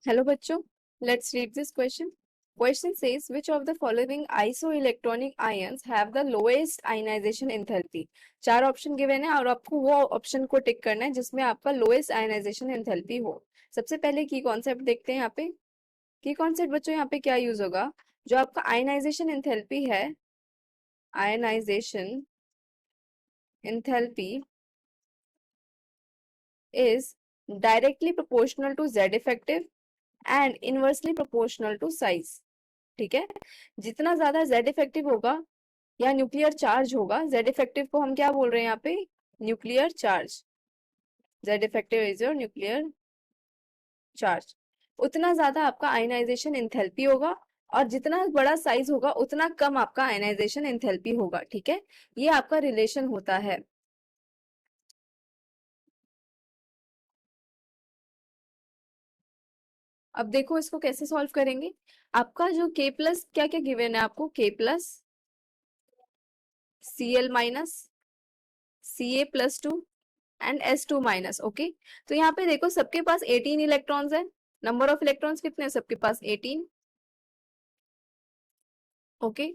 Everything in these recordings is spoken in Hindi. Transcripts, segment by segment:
Hello बच्चों, let's read this question. Question says which of the following isoelectronic ions have the lowest ionization enthalpy? चार ऑप्शन गिवन है और आपको वो ऑप्शन को टिक करना है जिसमें आपका लोएस्ट आयनाइजेशन एंथैल्पी हो। सबसे पहले की कॉन्सेप्ट देखते हैं यहाँ पे। की कॉन्सेप्ट बच्चों यहाँ पे क्या यूज होगा? जो आपका आयनाइजेशन एंथैल्पी है, ionization enthalpy is directly proportional to Z effective and inversely proportional to size। ठीक है, जितना ज्यादा Z इफेक्टिव होगा या न्यूक्लियर चार्ज होगा, Z इफेक्टिव को हम क्या बोल रहे हैं यहाँ पे? Nuclear charge. Z effective is your nuclear charge. उतना ज्यादा आपका आयनाइजेशन एंथैल्पी होगा और जितना बड़ा साइज होगा उतना कम आपका आयनाइजेशन एंथैल्पी होगा। ठीक है, ये आपका रिलेशन होता है। अब देखो इसको कैसे सॉल्व करेंगे। आपका जो K प्लस क्या क्या गिवन है आपको? K plus Cl minus Ca plus 2 and S2 minus. Okay, तो यहाँ पे देखो सबके पास 18 इलेक्ट्रॉन्स है। नंबर ऑफ इलेक्ट्रॉन्स कितने हैं? सबके पास 18। ओके,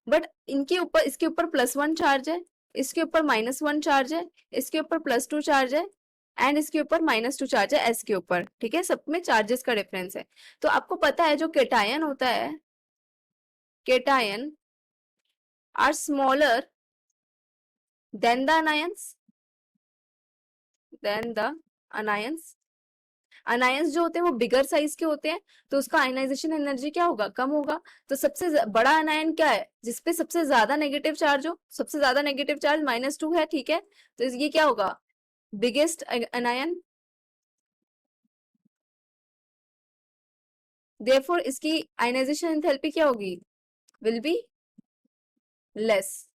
बट इनके ऊपर, इसके ऊपर +1 चार्ज है, इसके ऊपर -1 चार्ज है, इसके ऊपर +2 चार्ज है एंड इसके ऊपर -2 चार्ज है S के ऊपर। ठीक है, सब में चार्जेस का डिफरेंस है। तो आपको पता है जो केटायन होता है, cation are smaller than the anions, than the anions. Anions जो होते हैं वो बिगर साइज के होते हैं, तो उसका आयनाइजेशन एनर्जी क्या होगा? कम होगा। तो सबसे बड़ा अनायन क्या है? जिसपे सबसे ज्यादा नेगेटिव चार्ज हो। सबसे ज्यादा नेगेटिव चार्ज -2 है। ठीक है, तो ये क्या होगा? बिगेस्ट अनायन। देयरफॉर इसकी आयनाइजेशन एंथैल्पी क्या होगी? Will be less.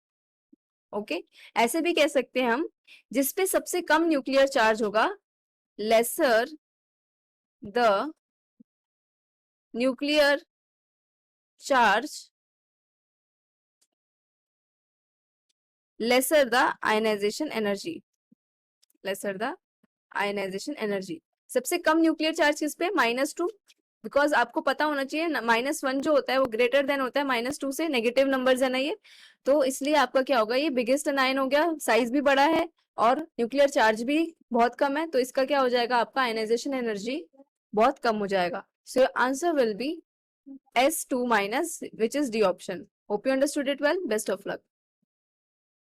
ओके, ऐसे भी कह सकते हैं हम, जिसपे सबसे कम न्यूक्लियर चार्ज होगा, lesser the nuclear charge, lesser the ionization energy, lesser the ionization energy। सबसे कम न्यूक्लियर चार्ज किस पे? -2। बिकॉज आपको पता होना चाहिए -1 जो होता है वो ग्रेटर देन होता है -2 से। नेगेटिव नंबर्स है ना ये, तो इसलिए आपका क्या होगा? ये बिगेस्ट अनायन हो गया, साइज भी बड़ा है और न्यूक्लियर चार्ज भी बहुत कम है, तो इसका क्या हो जाएगा? आपका आयनाइजेशन एनर्जी बहुत कम हो जाएगा। So answer will be S2 minus, which is D option. Hope you understood it well. Best of luck.